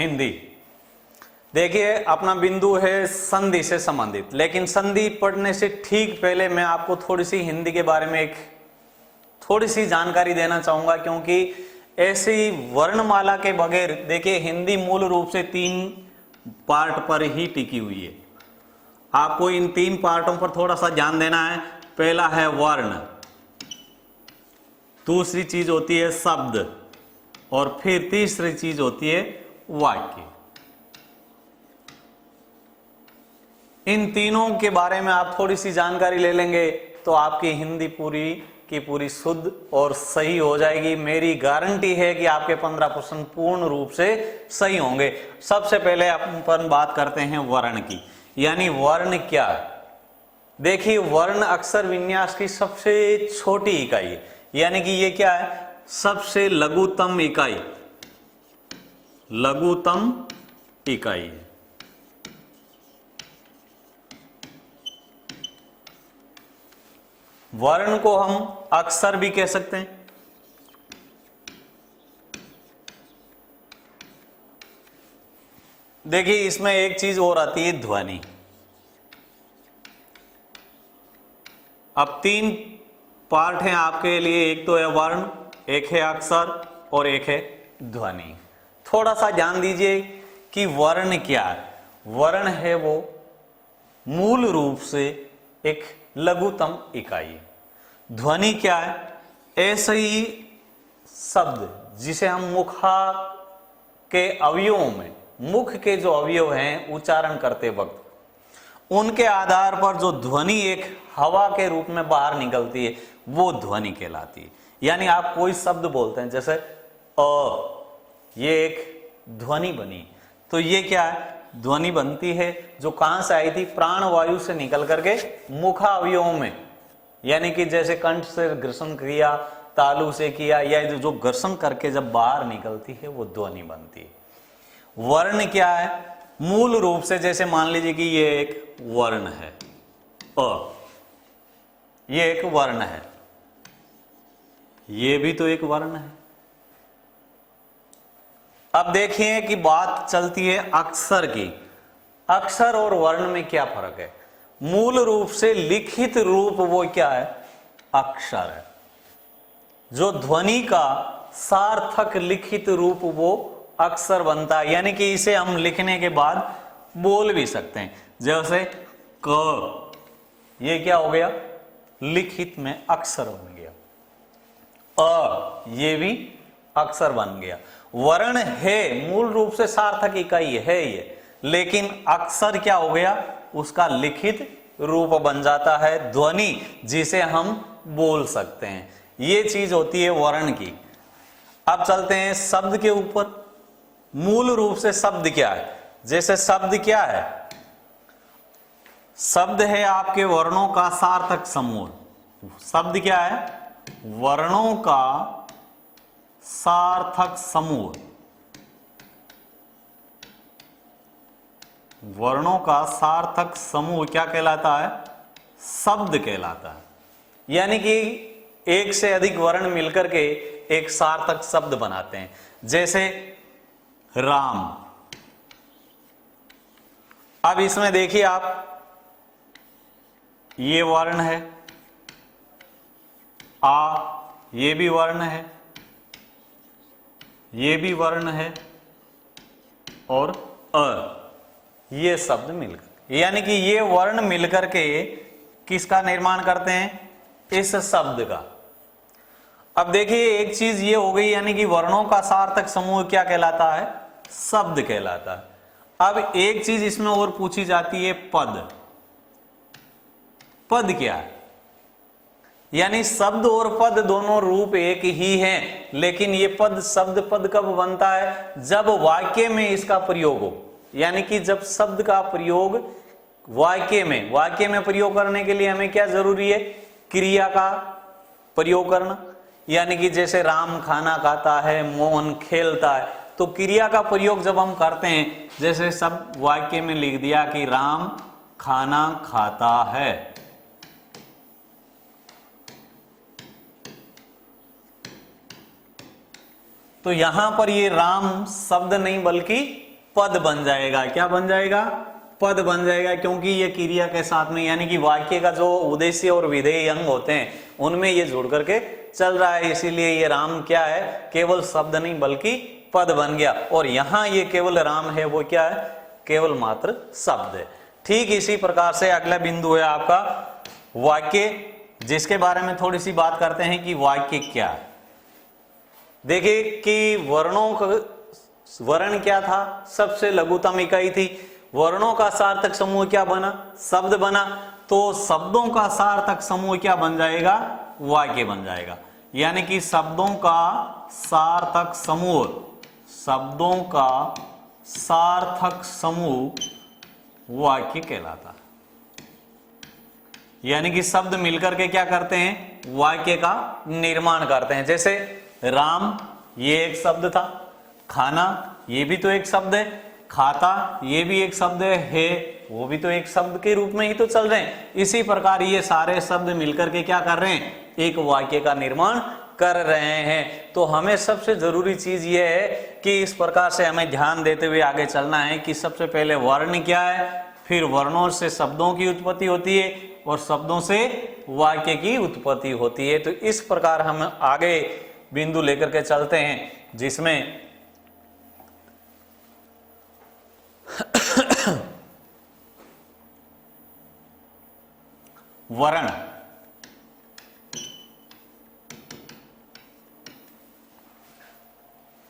हिंदी। देखिए अपना बिंदु है संधि से संबंधित, लेकिन संधि पढ़ने से ठीक पहले मैं आपको थोड़ी सी हिंदी के बारे में एक थोड़ी सी जानकारी देना चाहूंगा, क्योंकि ऐसी वर्णमाला के बगैर देखिए हिंदी मूल रूप से 3 पार्ट पर ही टिकी हुई है। आपको इन 3 पार्टों पर थोड़ा सा ध्यान देना है। पहला है वर्ण, दूसरी चीज होती है शब्द, और फिर तीसरी चीज होती है वाक्य। इन तीनों के बारे में आप थोड़ी सी जानकारी ले लेंगे तो आपकी हिंदी पूरी की पूरी शुद्ध और सही हो जाएगी। मेरी गारंटी है कि आपके 15 प्रश्न पूर्ण रूप से सही होंगे। सबसे पहले अपन बात करते हैं वर्ण की, यानी वर्ण क्या है। देखिए वर्ण अक्षर विन्यास की सबसे छोटी इकाई है, यानी कि ये क्या है, सबसे लघुतम इकाई, लघुतम इकाई है। वर्ण को हम अक्षर भी कह सकते हैं। देखिए इसमें एक चीज और आती है, ध्वनि। अब 3 पार्ट हैं आपके लिए, एक तो है वर्ण, एक है अक्षर और एक है ध्वनि। थोड़ा सा ध्यान दीजिए कि वर्ण क्या है। वर्ण है वो मूल रूप से एक लघुतम इकाई। ध्वनि क्या है, ऐसे ही शब्द जिसे हम मुखा के अवयवों में, मुख के जो अवयव हैं उच्चारण करते वक्त, उनके आधार पर जो ध्वनि एक हवा के रूप में बाहर निकलती है वो ध्वनि कहलाती है। यानी आप कोई शब्द बोलते हैं जैसे अ, ये एक ध्वनि बनी, तो ये क्या है, ध्वनि बनती है जो कहां से आई थी, प्राण वायु से निकल करके मुखा अवयवों में, यानी कि जैसे कंठ से घर्षण किया, तालु से किया, या जो घर्षण करके जब बाहर निकलती है वो ध्वनि बनती है। वर्ण क्या है, मूल रूप से जैसे मान लीजिए कि ये एक वर्ण है अ, ये एक वर्ण है, ये भी तो एक वर्ण है। अब देखिए कि बात चलती है अक्षर की। अक्षर और वर्ण में क्या फर्क है। मूल रूप से लिखित रूप वो क्या है, अक्षर है। जो ध्वनि का सार्थक लिखित रूप वो अक्षर बनता है, यानी कि इसे हम लिखने के बाद बोल भी सकते हैं। जैसे क, ये क्या हो गया, लिखित में अक्षर बन गया। अ, ये भी अक्षर बन गया। वर्ण है मूल रूप से सार्थक इकाई है ये, लेकिन अक्षर क्या हो गया, उसका लिखित रूप बन जाता है, ध्वनि जिसे हम बोल सकते हैं। ये चीज होती है वर्ण की। अब चलते हैं शब्द के ऊपर। मूल रूप से शब्द क्या है, जैसे शब्द क्या है, शब्द है आपके वर्णों का सार्थक समूह। शब्द क्या है, वर्णों का सार्थक समूह। वर्णों का सार्थक समूह क्या कहलाता है, शब्द कहलाता है। यानी कि एक से अधिक वर्ण मिलकर के एक सार्थक शब्द बनाते हैं। जैसे राम। अब इसमें देखिए आप, ये वर्ण है आ, ये भी वर्ण है, ये भी वर्ण है, और अ, ये शब्द मिलकर, यानी कि ये वर्ण मिलकर के किसका निर्माण करते हैं, इस शब्द का। अब देखिए एक चीज ये हो गई, यानी कि वर्णों का सार्थक समूह क्या कहलाता है, शब्द कहलाता है। अब एक चीज इसमें और पूछी जाती है, पद। पद क्या है, यानी शब्द और पद दोनों रूप एक ही हैं, लेकिन ये पद, शब्द पद कब बनता है, जब वाक्य में इसका प्रयोग हो। यानी कि जब शब्द का प्रयोग वाक्य में प्रयोग करने के लिए हमें क्या जरूरी है, क्रिया का प्रयोग करना। यानी कि जैसे राम खाना खाता है, मोहन खेलता है, तो क्रिया का प्रयोग जब हम करते हैं, जैसे सब वाक्य में लिख दिया कि राम खाना खाता है, तो यहां पर ये राम शब्द नहीं बल्कि पद बन जाएगा। क्या बन जाएगा? पद बन जाएगा, क्योंकि ये क्रिया के साथ में, यानी कि वाक्य का जो उद्देश्य और विधेय अंग होते हैं उनमें ये जुड़ करके चल रहा है, इसीलिए ये राम क्या है? केवल शब्द नहीं बल्कि पद बन गया। और यहां ये केवल राम है वो क्या है? केवल मात्र शब्द है। ठीक इसी प्रकार से अगला बिंदु है आपका वाक्य, जिसके बारे में थोड़ी सी बात करते हैं कि वाक्य क्या है। देखिए कि वर्णों का वर्ण क्या था? सबसे लघुतम इकाई थी। वर्णों का सार्थक समूह क्या बना? शब्द बना। तो शब्दों का सार्थक समूह क्या बन जाएगा? वाक्य बन जाएगा। यानी कि शब्दों का सार्थक समूह, शब्दों का सार्थक समूह वाक्य कहलाता है। यानी कि शब्द मिलकर के क्या करते हैं? वाक्य का निर्माण करते हैं। जैसे राम ये एक शब्द था, खाना ये भी तो एक शब्द है, खाता ये भी एक शब्द है वो भी तो एक शब्द के रूप में ही तो चल रहे हैं। इसी प्रकार ये सारे शब्द मिलकर के क्या कर रहे हैं? एक वाक्य का निर्माण कर रहे हैं। तो हमें सबसे जरूरी चीज ये है कि इस प्रकार से हमें ध्यान देते हुए आगे चलना है कि सबसे पहले वर्ण क्या है, फिर वर्णों से शब्दों की उत्पत्ति होती है और शब्दों से वाक्य की उत्पत्ति होती है। तो इस प्रकार हम आगे बिंदु लेकर के चलते हैं, जिसमें वर्ण,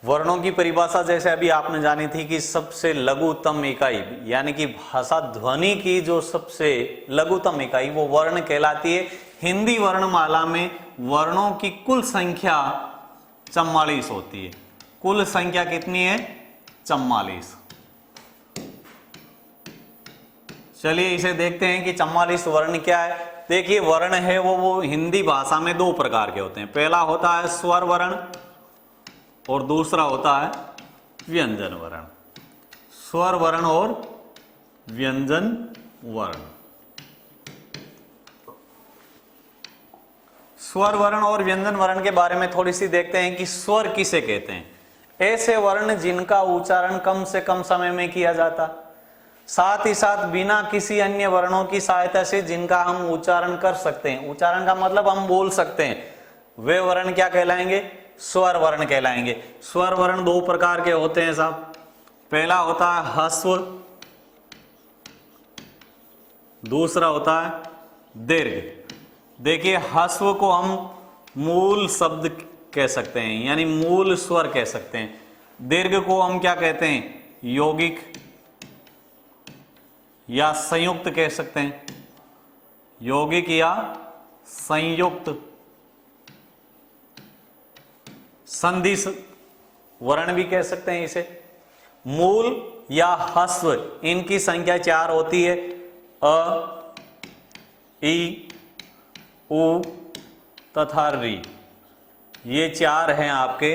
वर्णों की परिभाषा जैसे अभी आपने जानी थी कि सबसे लघुतम इकाई, यानी कि भाषा ध्वनि की जो सबसे लघुतम इकाई वो वर्ण कहलाती है। हिंदी वर्णमाला में वर्णों की कुल संख्या 44 होती है। कुल संख्या कितनी है? 44। चलिए इसे देखते हैं कि 44 वर्ण क्या है। देखिए वर्ण है वो हिंदी भाषा में दो प्रकार के होते हैं। पहला होता है स्वर वर्ण और दूसरा होता है व्यंजन वर्ण। स्वर वर्ण और व्यंजन वर्ण। स्वर वर्ण और व्यंजन वर्ण के बारे में थोड़ी सी देखते हैं कि स्वर किसे कहते हैं। ऐसे वर्ण जिनका उच्चारण कम से कम समय में किया जाता, साथ ही साथ बिना किसी अन्य वर्णों की सहायता से जिनका हम उच्चारण कर सकते हैं। उच्चारण का मतलब हम बोल सकते हैं, वे वर्ण क्या कहलाएंगे? स्वर वर्ण कहलाएंगे। स्वर वर्ण दो प्रकार के होते हैं साहब। पहला होता है ह्रस्व, दूसरा होता है दीर्घ। देखिए ह्रस्व को हम मूल शब्द कह सकते हैं, यानी मूल स्वर कह सकते हैं। दीर्घ को हम क्या कहते हैं? यौगिक या संयुक्त कह सकते हैं। यौगिक या संयुक्त, संधि वर्ण भी कह सकते हैं इसे। मूल या ह्रस्व इनकी संख्या 4 होती है। अ, ई, उ तथा री, ये 4 हैं आपके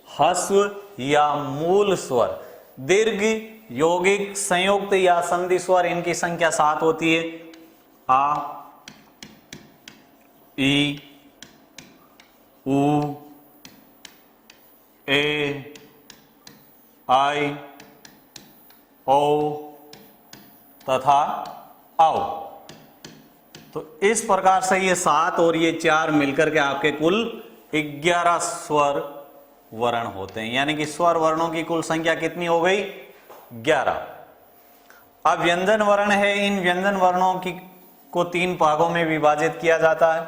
ह्रस्व या मूल स्वर। दीर्घ, यौगिक, संयुक्त या संधि स्वर इनकी संख्या 7 होती है। आ, ई, उ, ए, आई, ओ तथा औ। तो इस प्रकार से ये 7 और ये 4 मिलकर के आपके कुल 11 स्वर वर्ण होते हैं। यानी कि स्वर वर्णों की कुल संख्या कितनी हो गई? 11। अब व्यंजन वर्ण है। इन व्यंजन वर्णों की को 3 भागों में विभाजित किया जाता है।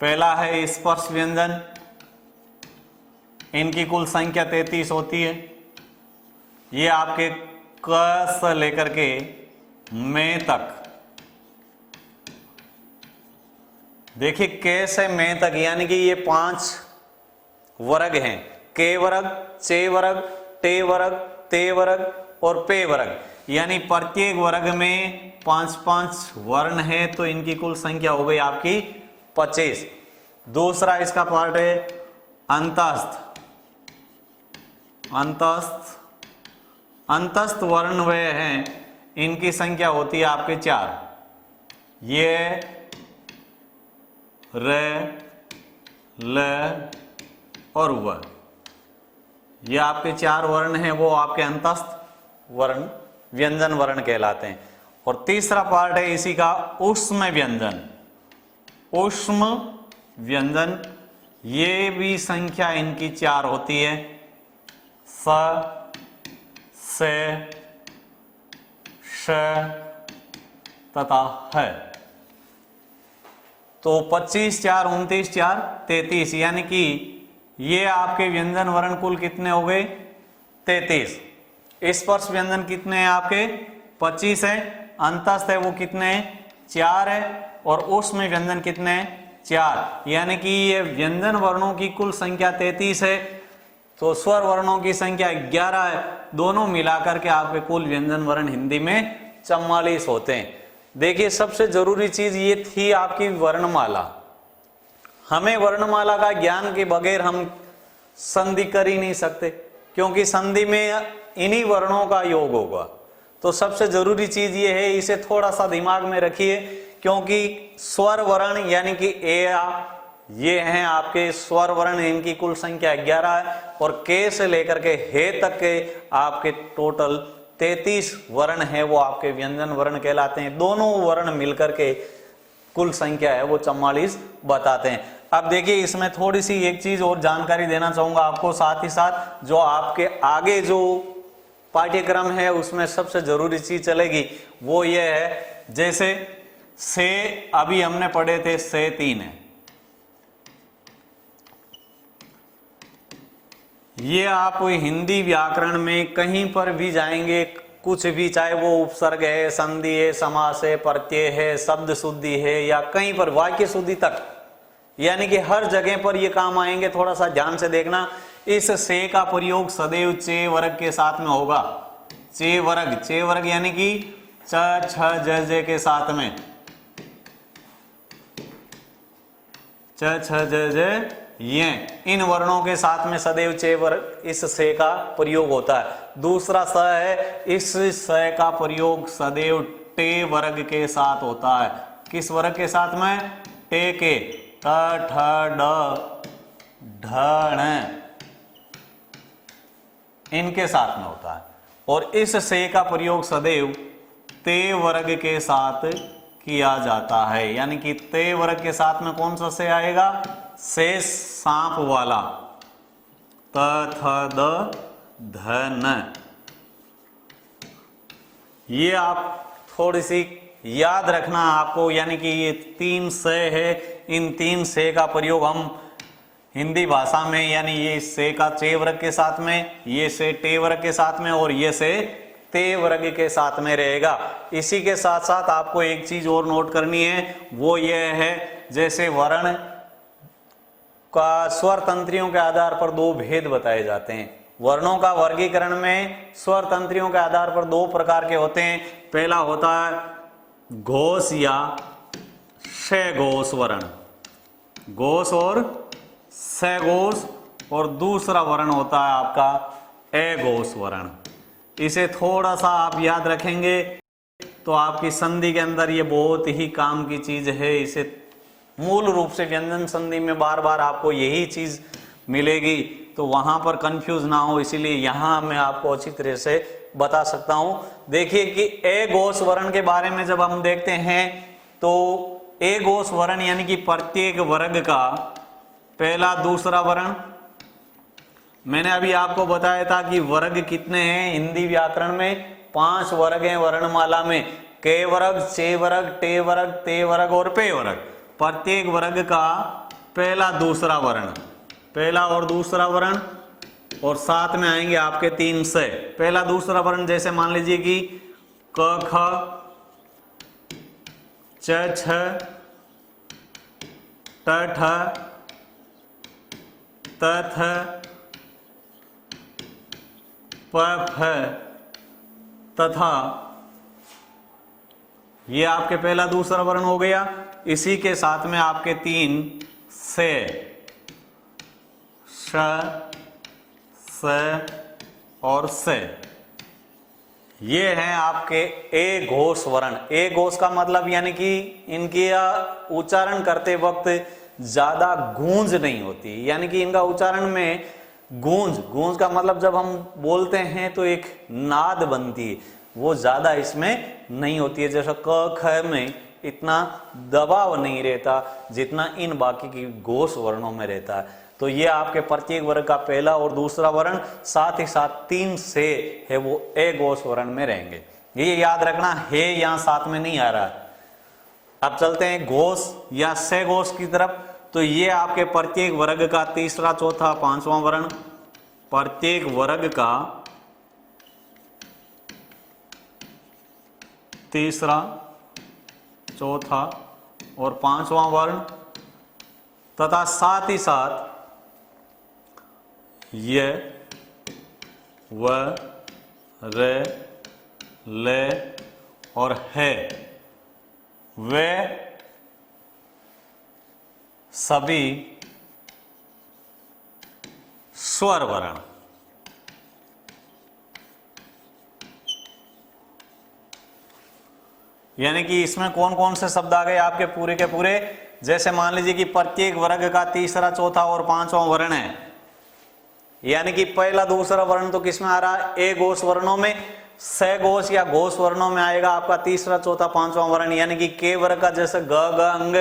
पहला है स्पर्श व्यंजन, इनकी कुल संख्या 33 होती है। ये आपके क से लेकर के मैं तक, देखिए क से मैं तक, यानी कि ये 5 वर्ग हैं। के वर्ग, चे वर्ग, टे वर्ग, ते वर्ग और पे वर्ग। यानी प्रत्येक वर्ग में 5-5 वर्ण है, तो इनकी कुल संख्या हो गई आपकी 25। दूसरा इसका पार्ट है अंतस्थ। अंतस्थ, अंतस्थ वर्ण वे हैं, इनकी संख्या होती है आपके 4। ये र, ल और व, ये आपके 4 वर्ण हैं वो आपके अंतस्थ वर्ण व्यंजन वर्ण कहलाते हैं। और तीसरा पार्ट है इसी का ऊष्म व्यंजन। ऊष्म व्यंजन, ये भी संख्या इनकी 4 होती है, स, से, श तथा है। तो 25 4 29 4 33, यानी कि ये आपके व्यंजन वर्ण कुल कितने हो गए 33। स्पर्श व्यंजन कितने हैं आपके 25 है, अंतस्थ है वो कितने हैं 4 है, और ऊष्म व्यंजन कितने हैं 4, यानी कि ये व्यंजन वर्णों की कुल संख्या 33 है, तो स्वर वर्णों की संख्या 11 है। दोनों मिलाकर के आपके कुल व्यंजन वर्ण हिंदी में 44 होते हैं। देखिए सबसे जरूरी चीज ये थी आपकी वर्णमाला। हमें वर्णमाला का ज्ञान के बगैर हम संधि कर ही नहीं सकते, क्योंकि संधि में इन्हीं वर्णों का योग होगा। तो सबसे जरूरी चीज ये है, इसे थोड़ा सा दिमाग में रखिए, क्योंकि स्वर वर्ण यानी कि ए आ, ये हैं आपके स्वर वर्ण, इनकी कुल संख्या 11 है, और के से लेकर के हे तक के आपके टोटल 33 वर्ण है वो आपके व्यंजन वर्ण कहलाते हैं। दोनों वर्ण मिलकर के कुल संख्या है वो 44 बताते हैं। अब देखिए इसमें थोड़ी सी एक चीज और जानकारी देना चाहूंगा आपको, साथ ही साथ जो आपके आगे जो पाठ्यक्रम है उसमें सबसे जरूरी चीज चलेगी वो ये है, जैसे से अभी हमने पढ़े थे से 3 है, ये आप हिंदी व्याकरण में कहीं पर भी जाएंगे, कुछ भी, चाहे वो उपसर्ग है, संधि है, समास है, प्रत्यय है, शब्द शुद्धि है, या कहीं पर वाक्य शुद्धि तक, यानी कि हर जगह पर ये काम आएंगे। थोड़ा सा ध्यान से देखना, इस से का प्रयोग सदैव चे वर्ग के साथ में होगा। चे वर्ग यानी कि च छ ज जे के साथ में, च छ ज जे ये इन वर्णों के साथ में सदैव चे वर्ग इस से का प्रयोग होता है। दूसरा स है, इस स का प्रयोग सदैव टे वर्ग के साथ होता है। किस वर्ग के साथ में? टे के, ट ठ ड ढ ण इनके साथ में होता है। और इस से का प्रयोग सदैव ते वर्ग के साथ किया जाता है, यानी कि ते वर्ग के साथ में कौन सा से आएगा? से सांप वाला, त थ द ध न। ये आप थोड़ी सी याद रखना आपको, यानी कि ये 3 से है, इन 3 से का प्रयोग हम हिंदी भाषा में, यानी ये से का चे वर्ग के साथ में, ये से टे वर्ग के साथ में, और ये से ते वर्ग के साथ में रहेगा। इसी के साथ साथ आपको एक चीज और नोट करनी है, वो ये है, जैसे वर्ण का स्वर तंत्रियों के आधार पर 2 भेद बताए जाते हैं। वर्णों का वर्गीकरण में स्वर तंत्रियों के आधार पर 2 प्रकार के होते हैं। पहला होता है घोष या सघोष वर्ण, घोष और सघोष, और दूसरा वर्ण होता है आपका अघोष वर्ण। इसे थोड़ा सा आप याद रखेंगे तो आपकी संधि के अंदर ये बहुत ही काम की चीज है। इसे मूल रूप से व्यंजन संधि में बार बार आपको यही चीज मिलेगी, तो वहां पर कंफ्यूज ना हो, इसीलिए यहां मैं आपको अच्छी तरह से बता सकता हूं। देखिए कि अघोष वर्ण के बारे में जब हम देखते हैं तो अघोष वर्ण यानी कि प्रत्येक वर्ग का पहला दूसरा वर्ण, मैंने अभी आपको बताया था कि वर्ग कितने हैं हिंदी व्याकरण में? 5 वर्ग हैं वर्णमाला में, के वर्ग, चे वर्ग, टे वर्ग, ते वर्ग और पे वर्ग। प्रत्येक वर्ग का पहला दूसरा वर्ण, पहला और दूसरा वर्ण, और साथ में आएंगे आपके 3 से। पहला दूसरा वर्ण जैसे मान लीजिए कि क ख च छ ट ठ त थ प फ तथा, ये आपके पहला दूसरा वर्ण हो गया। इसी के साथ में आपके 3 से, श, स और से, ये हैं आपके अघोष वर्ण। अघोष का मतलब यानी कि इनकी उच्चारण करते वक्त ज्यादा गूंज नहीं होती, यानी कि इनका उच्चारण में गूंज, गूंज का मतलब जब हम बोलते हैं तो एक नाद बनती है, वो ज्यादा इसमें नहीं होती है। जैसा क ख में इतना दबाव नहीं रहता जितना इन बाकी की घोष वर्णों में रहता है। तो ये आपके प्रत्येक वर्ग का पहला और दूसरा वर्ण, साथ ही साथ 3 से है वो ए घोष वर्ण में रहेंगे। ये याद रखना है, यहां साथ में नहीं आ रहा। अब चलते हैं घोष या से घोष की तरफ। तो ये आपके प्रत्येक वर्ग का तीसरा, चौथा, पांचवा वर्ण, प्रत्येक वर्ग का तीसरा, चौथा और पांचवा वर्ण, तथा साथ ही साथ ये व रे ले और है, वे सभी स्वर वर्ण। यानी कि इसमें कौन कौन से शब्द आ गए आपके पूरे के पूरे। जैसे मान लीजिए कि प्रत्येक वर्ग का तीसरा, चौथा और पांचवा वर्ण है, यानी कि पहला दूसरा वर्ण तो किसमें आ रहा है, ए घोष वर्णों में। से घोष या घोष वर्णों में आएगा आपका तीसरा, चौथा, पांचवा वर्ण, यानी कि के वर्ग का जैसे ग ग अंग,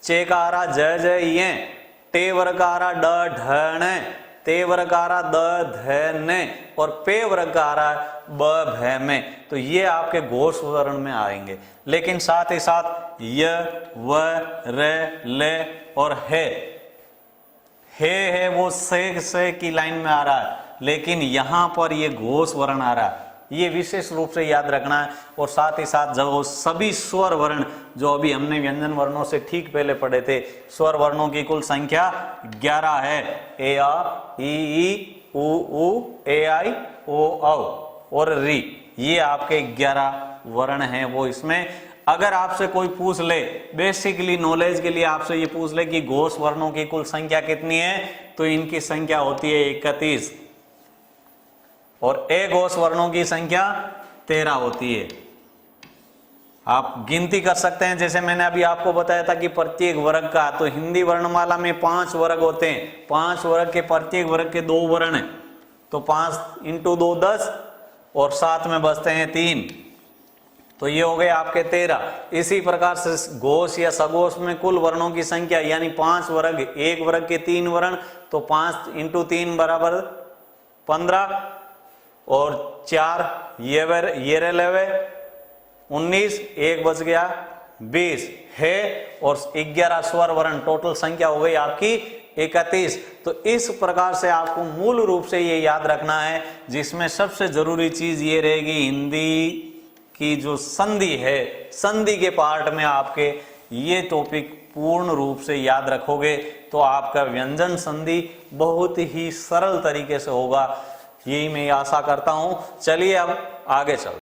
चे का आ रहा ज ज ये, टे वर्ग का आ रहा ड ढ न, ते वर्ग का आ रहा द ध न, और पे वर्ग का आ रहा ब भ में। तो ये आपके घोष वर्ण में आएंगे। लेकिन साथ ही साथ य व र ले और है वो से की लाइन में आ रहा है, लेकिन यहां पर ये घोष वर्ण आ रहा है। ये विशेष रूप से याद रखना है। और साथ ही साथ जब वो सभी स्वर वर्ण जो अभी हमने व्यंजन वर्णों से ठीक पहले पढ़े थे, स्वर वर्णों की कुल संख्या 11 है। ए आ, ई उ ए आई ओ औ और री, ये आपके 11 वर्ण हैं वो इसमें। अगर आपसे कोई पूछ ले, बेसिकली नॉलेज के लिए आपसे ये पूछ ले कि घोष वर्णों की कुल संख्या कितनी है, तो इनकी संख्या होती है 31 और ए घोष वर्णों की संख्या 13 होती है। आप गिनती कर सकते हैं। जैसे मैंने अभी आपको बताया था कि प्रत्येक वर्ग का, तो हिंदी वर्णमाला में 5 वर्ग होते हैं। 5 वर्ग के प्रत्येक वर्ग के 2 वर्ण हैं, तो 5 × 2 10 और साथ में बचते हैं 3, तो ये हो गए आपके 13। इसी प्रकार से घोष या सघोष में कुल वर्णों की संख्या, यानी 5 वर्ग, एक वर्ग के 3 वर्ण, तो 5 × 3 बराबर 15 और 4 ये रे लेवे 19, एक बच गया 20 है, और 11 स्वर वर्ण, टोटल संख्या हो गई आपकी 31। तो इस प्रकार से आपको मूल रूप से ये याद रखना है, जिसमें सबसे जरूरी चीज ये रहेगी हिंदी की जो संधि है, संधि के पार्ट में आपके ये टॉपिक पूर्ण रूप से याद रखोगे तो आपका व्यंजन संधि बहुत ही सरल तरीके से होगा। यही मैं आशा करता हूं। चलिए अब आगे चलते हैं।